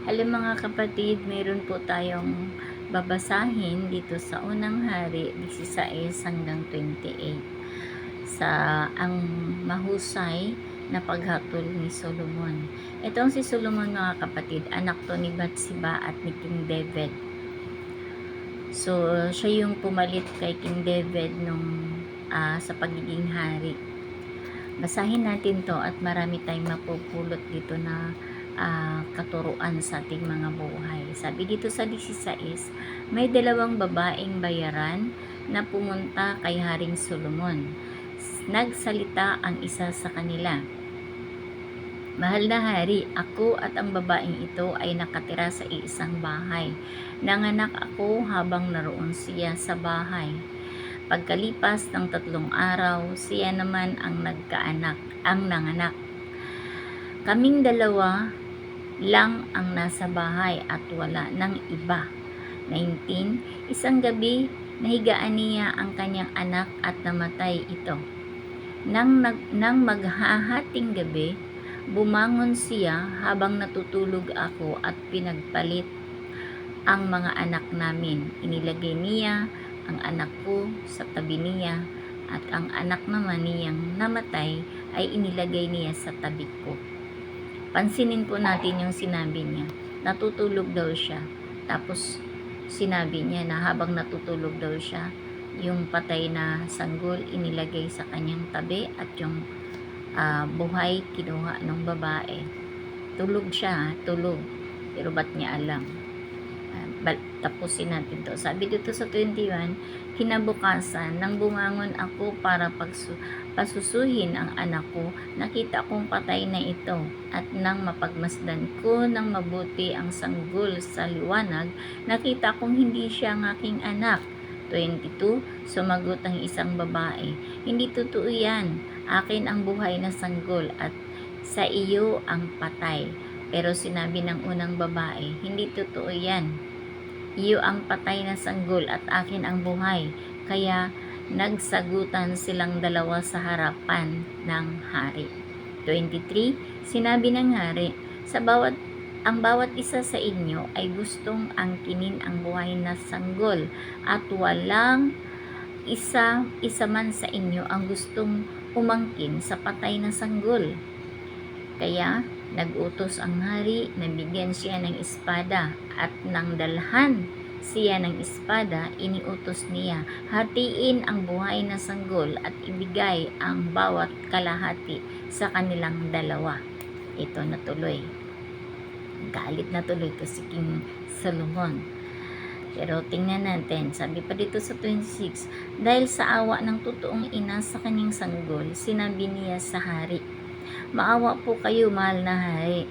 Alam mga kapatid, meron po tayong babasahin dito sa unang hari, 16 hanggang 28. Sa ang mahusay na paghatol ni Solomon. Itong si Solomon mga kapatid, anak to ni Bathsheba at ni King David. So, siya yung pumalit kay King David sa pagiging hari. Basahin natin to at marami tayong mapupulot dito na katuruan sa ating mga buhay. Sabi dito sa 16, may dalawang babaeng bayaran na pumunta kay Haring Solomon. Nagsalita ang isa sa kanila, "Mahal na hari, ako at ang babaeng ito ay nakatira sa iisang bahay. Nanganak ako habang naroon siya sa bahay. Pagkalipas ng 3 araw, siya naman ang nanganak. Kaming dalawa lang ang nasa bahay at wala ng iba." 19. Isang gabi, nahigaan niya ang kanyang anak at namatay ito. Nang maghahating gabi, bumangon siya habang natutulog ako at pinagpalit ang mga anak namin. Inilagay niya ang anak ko sa tabi niya at ang anak naman niyang namatay ay inilagay niya sa tabi ko. Pansinin po natin yung sinabi niya. Natutulog daw siya. Tapos sinabi niya na habang natutulog daw siya, yung patay na sanggol inilagay sa kanyang tabi at yung buhay kinuha ng babae. Tulog siya, tulog. Pero ba't niya alam? Tapusin natin to. Sabi dito sa 21, kinabukasan, nang bumangon ako para pasusuhin ang anak ko, nakita kong patay na ito. At nang mapagmasdan ko ng mabuti ang sanggol sa liwanag, nakita kong hindi siya ang aking anak. 22, sumagot ang isang babae, "Hindi totoo yan. Akin ang buhay na sanggol at sa iyo ang patay." Pero sinabi ng unang babae, "Hindi totoo yan. Iyo ang patay na sanggol at akin ang buhay." Kaya nagsagutan silang dalawa sa harapan ng hari. 23, sinabi ng hari, ang bawat isa sa inyo ay gustong angkinin ang buhay na sanggol at walang isa man sa inyo ang gustong umangkin sa patay na sanggol. Kaya nagutos ang hari na bigyan siya ng espada at nang dalhan siya ng espada, iniutos niya, hatiin ang buhay na sanggol at ibigay ang bawat kalahati sa kanilang dalawa. Ito natuloy. Galit na tuloy ko si King Solomon. Pero tingnan natin, sabi pa dito sa 26, dahil sa awa ng totoong ina sa kanyang sanggol, sinabi niya sa hari, "Maawa po kayo, mahal na hari.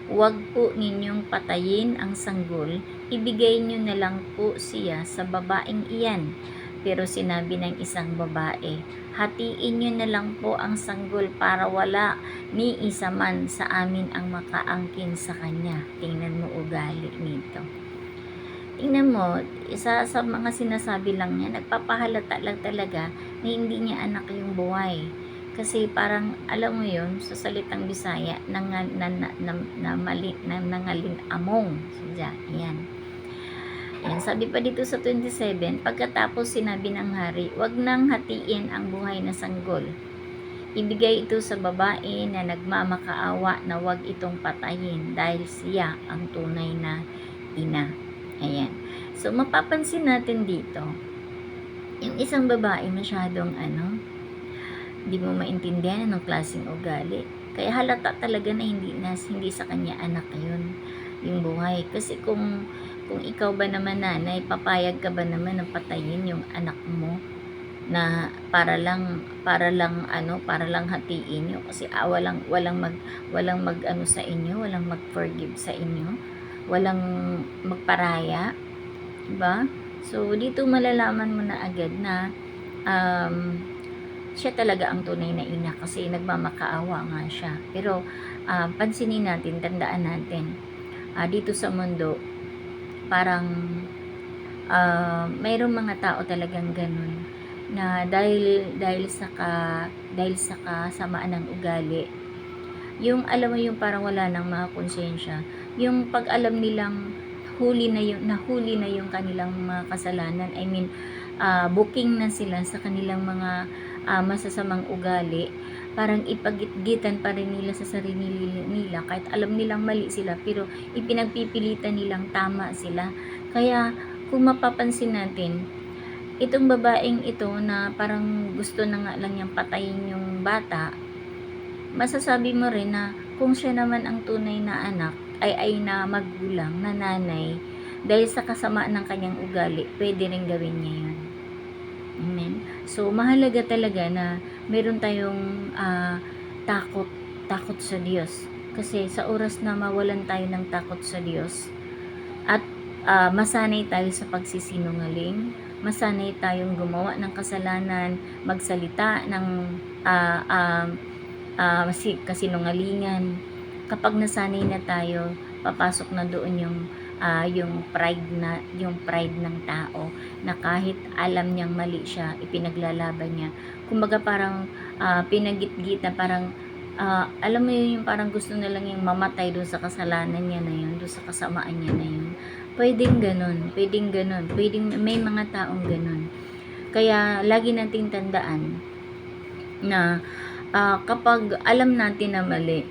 Huwag po ninyong patayin ang sanggol, ibigay nyo na lang po siya sa babaeng iyan." Pero sinabi ng isang babae, "Hatiin nyo na lang po ang sanggol para wala ni isa man sa amin ang makaangkin sa kanya." Tingnan mo ugali nito. Tingnan mo, isa sa mga sinasabi lang niya, nagpapahalata lang talaga na hindi niya anak yung buhay. Kasi parang, alam mo yun, sa salitang Bisaya, nangaling among. Sadya, yan. Yan, sabi pa dito sa 27, pagkatapos sinabi ng hari, "Wag nang hatiin ang buhay na sanggol. Ibigay ito sa babae na nagmamakaawa na wag itong patayin dahil siya ang tunay na ina." Ayan. So, mapapansin natin dito, yung isang babae masyadong hindi mo maintindihan anong klaseng ugali. Kaya halata talaga na hindi sa kanya anak yun, yung buhay. Kasi kung ikaw ba naman nanay, papayag ka ba naman na patayin yung anak mo na para lang hatiin nyo kasi walang mag sa inyo, walang mag-forgive sa inyo, walang magparaya, diba? So dito malalaman mo na agad na siya talaga ang tunay na ina kasi nagmamakaawa nga siya. Pero pansinin natin, tandaan natin, dito sa mundo parang mayroong mga tao talagang ganun na dahil sa kasamaan ng ugali, yung alam mo yung parang wala nang mga konsensya, yung pag alam nilang nahuli na yung kanilang mga kasalanan, I mean, booking na sila sa kanilang mga masasamang ugali, parang ipagitgitan pa rin nila sa sarili nila kahit alam nilang mali sila, pero ipinagpipilitan nilang tama sila. Kaya kung mapapansin natin, itong babaeng ito na parang gusto na nga lang niyang patayin yung bata, masasabi mo rin na kung siya naman ang tunay na anak, ay na magulang, na nanay, dahil sa kasamaan ng kanyang ugali, pwede rin gawin niya yun. Amen. So, mahalaga talaga na meron tayong takot sa Diyos. Kasi sa oras na mawalan tayo ng takot sa Diyos at masanay tayo sa pagsisinungaling, masanay tayong gumawa ng kasalanan, magsalita ng kasinungalingan, kapag nasanay na tayo, papasok na doon yung pride ng tao, na kahit alam niyang mali siya, ipinaglalaban niya. Kumbaga parang pinagitgit na parang alam mo yun, yung parang gusto na lang yung mamatay doon sa kasalanan niya na yun, doon sa kasamaan niya na yun. Pwedeng ganun, may mga taong ganun. Kaya lagi nating tandaan na kapag alam natin na mali,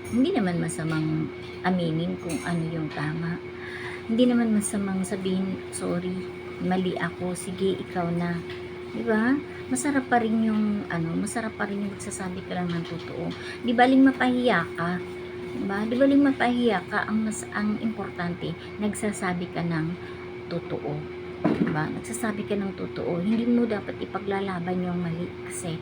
hindi naman masamang aminin kung ano yung tama. Hindi naman masamang sabihin, sorry, mali ako, sige, ikaw na. Diba? Masarap pa rin yung magsasabi ka lang ng totoo. Di baling mapahiya ka. Diba? Di baling mapahiya ka, ang importante, nagsasabi ka ng totoo. Diba? Nagsasabi ka ng totoo. Hindi mo dapat ipaglalaban yung mali, kasi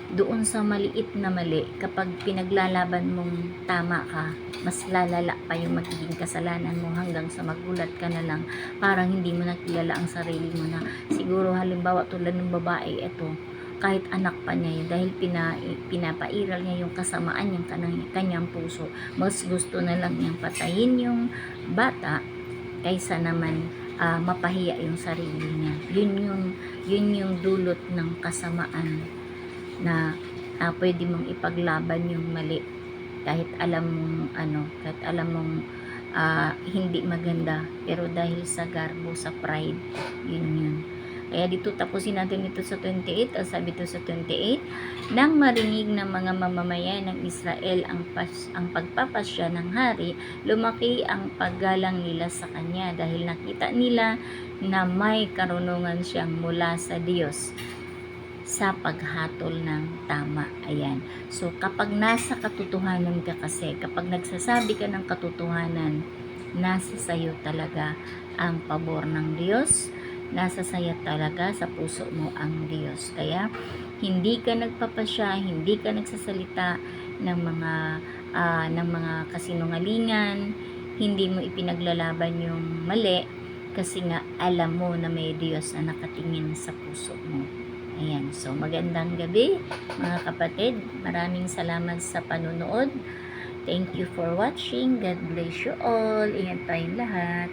doon sa maliit na mali, kapag pinaglalaban mong tama ka, mas lalala pa yung magiging kasalanan mo, hanggang sa magulat ka na lang, parang hindi mo nakilala ang sarili mo, na siguro halimbawa tulad ng babae ito, kahit anak pa niya yun, dahil pinapairal niya yung kasamaan yung kanyang puso, mas gusto na lang niyang patayin yung bata kaysa naman mapahiya yung sarili niya. Yun yung dulot ng kasamaan, na pwede mong ipaglaban yung mali kahit alam mong hindi maganda, pero dahil sa garbo, sa pride, yun. Kaya dito tapusin natin ito sa 28. Sabi ito sa 28, nang marinig ng mga mamamayan ng Israel ang pagpapasya ng hari, lumaki ang paggalang nila sa kanya, dahil nakita nila na may karunungan siyang mula sa Diyos sa paghatol ng tama. Ayan. So, kapag nasa katotohanan ka, kasi kapag nagsasabi ka ng katotohanan, nasa sayo talaga ang pabor ng Diyos, nasa sayo talaga sa puso mo ang Diyos. Kaya hindi ka nagpapasya, hindi ka nagsasalita ng mga kasinungalingan, hindi mo ipinaglalaban yung mali, kasi nga alam mo na may Diyos na nakatingin sa puso mo. Ayan, so magandang gabi mga kapatid. Maraming salamat sa panunood. Thank you for watching. God bless you all. Ingat tayong lahat.